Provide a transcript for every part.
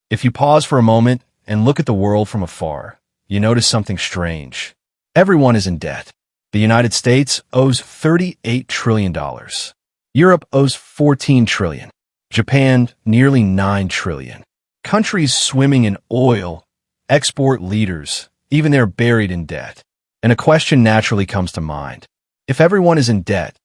If you pause for a moment and look at the world from afar, you notice something strange. Everyone is in debt. The United States owes $38 trillion. Europe owes $14 trillion. Japan, nearly $9 trillion. Countries swimming in oil, export leaders, even they're buried in debt. And a question naturally comes to mind. If everyone is in debt,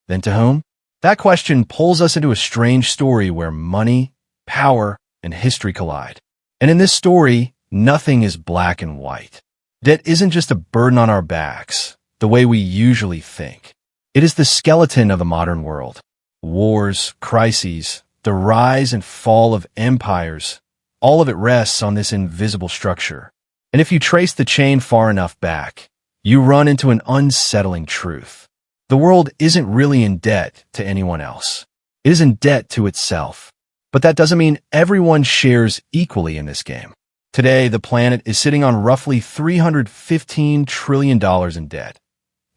then to whom? That question pulls us into a strange story where money, power, and history collide. And in this story, nothing is black and white. Debt isn't just a burden on our backs, the way we usually think. It is the skeleton of the modern world. Wars, crises, the rise and fall of empires, all of it rests on this invisible structure. And if you trace the chain far enough back, you run into an unsettling truth. The world isn't really in debt to anyone else. It is in debt to itself. But that doesn't mean everyone shares equally in this game. Today, the planet is sitting on roughly $315 trillion in debt,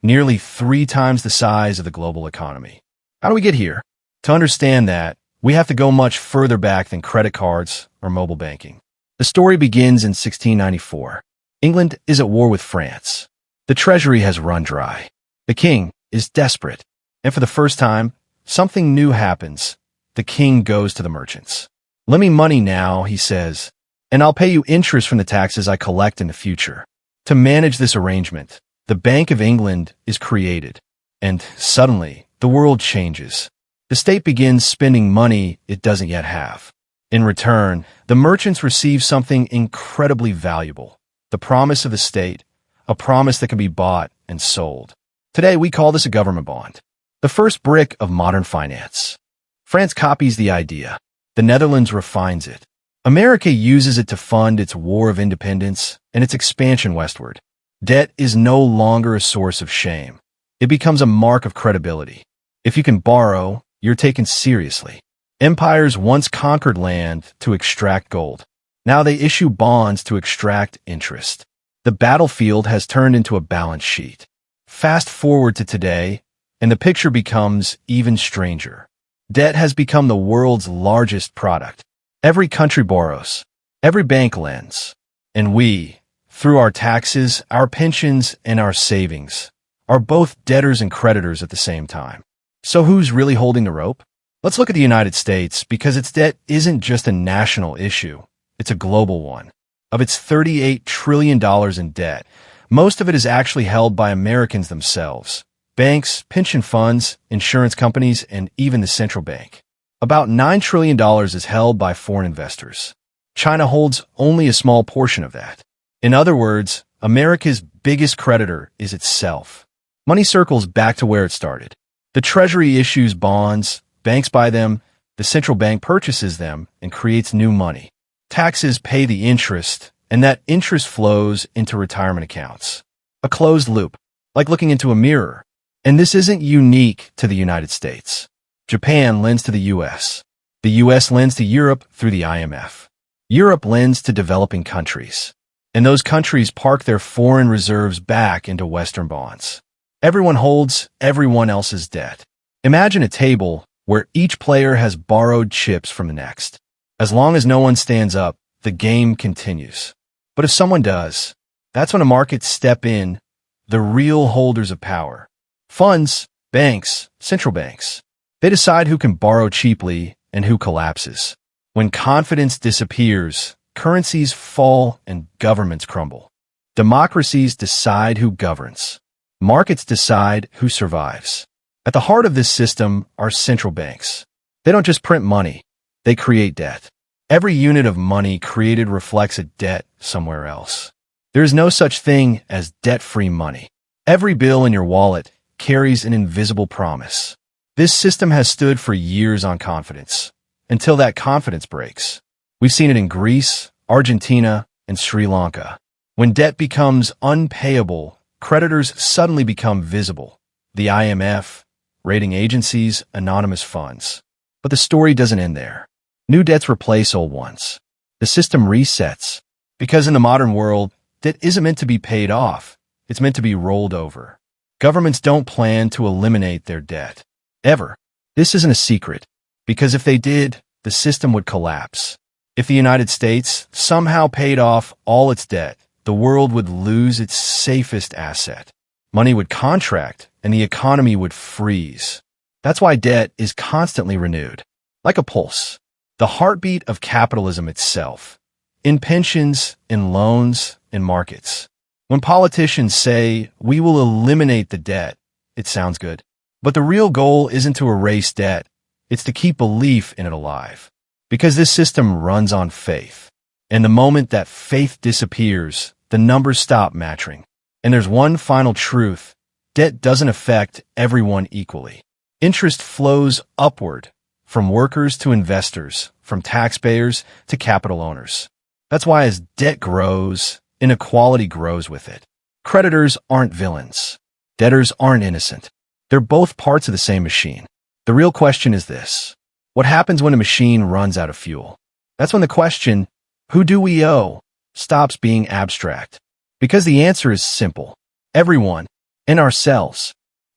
nearly 3 times the size of the global economy. How do we get here? To understand that, we have to go much further back than credit cards or mobile banking. The story begins in 1694. England is at war with France. The treasury has run dry. The king is desperate. And for the first time, something new happens. The king goes to the merchants. "Lend me money now," he says, "and I'll pay you interest from the taxes I collect in the future." To manage this arrangement, the Bank of England is created. And suddenly, the world changes. The state begins spending money it doesn't yet have. In return, the merchants receive something incredibly valuable, the promise of the state, a promise that can be bought and sold. Today, we call this a government bond, the first brick of modern finance. France copies the idea. The Netherlands refines it. America uses it to fund its war of independence and its expansion westward. Debt is no longer a source of shame. It becomes a mark of credibility. If you can borrow, you're taken seriously. Empires once conquered land to extract gold. Now they issue bonds to extract interest. The battlefield has turned into a balance sheet. Fast forward to today, and the picture becomes even stranger. Debt has become the world's largest product. Every country borrows. Every bank lends. And we, through our taxes, our pensions, and our savings, are both debtors and creditors at the same time. So who's really holding the rope? Let's look at the United States, because its debt isn't just a national issue. It's a global one. Of its $38 trillion in debt, most of it is actually held by Americans themselves. Banks, pension funds, insurance companies, and even the central bank. About $9 trillion is held by foreign investors. China holds only a small portion of that. In other words, America's biggest creditor is itself. Money circles back to where it started. The Treasury issues bonds, banks buy them, the central bank purchases them and creates new money. Taxes pay the interest, and that interest flows into retirement accounts. A closed loop, like looking into a mirror. And this isn't unique to the United States. Japan lends to the U.S. The U.S. lends to Europe through the IMF. Europe lends to developing countries. And those countries park their foreign reserves back into Western bonds. Everyone holds everyone else's debt. Imagine a table where each player has borrowed chips from the next. As long as no one stands up, the game continues. But if someone does, that's when the markets step in, the real holders of power. Funds, banks, central banks. They decide who can borrow cheaply and who collapses. When confidence disappears, currencies fall and governments crumble. Democracies decide who governs. Markets decide who survives. At the heart of this system are central banks. They don't just print money, they create debt. Every unit of money created reflects a debt somewhere else. There is no such thing as debt-free money. Every bill in your wallet carries an invisible promise. This system has stood for years on confidence, until that confidence breaks. We've seen it in Greece, Argentina, and Sri Lanka. When debt becomes unpayable, creditors suddenly become visible. The IMF, rating agencies, anonymous funds. But the story doesn't end there. New debts replace old ones. The system resets. Because in the modern world, debt isn't meant to be paid off. It's meant to be rolled over. Governments don't plan to eliminate their debt. Ever. This isn't a secret. Because if they did, the system would collapse. If the United States somehow paid off all its debt, the world would lose its safest asset. Money would contract, and the economy would freeze. That's why debt is constantly renewed, like a pulse, the heartbeat of capitalism itself, in pensions, in loans, in markets. When politicians say, we will eliminate the debt, it sounds good. But the real goal isn't to erase debt, it's to keep belief in it alive. Because this system runs on faith. And the moment that faith disappears, the numbers stop matching. And there's one final truth: debt doesn't affect everyone equally. Interest flows upward, from workers to investors, from taxpayers to capital owners. That's why as debt grows, inequality grows with it. Creditors aren't villains. Debtors aren't innocent. They're both parts of the same machine. The real question is this: what happens when a machine runs out of fuel? That's when the question, who do we owe, stops being abstract. Because the answer is simple: everyone, and ourselves.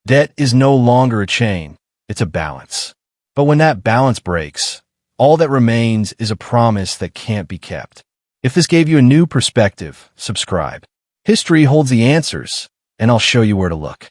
Debt is no longer a chain, it's a balance. But when that balance breaks, all that remains is a promise that can't be kept. If this gave you a new perspective, subscribe. History holds the answers, and I'll show you where to look.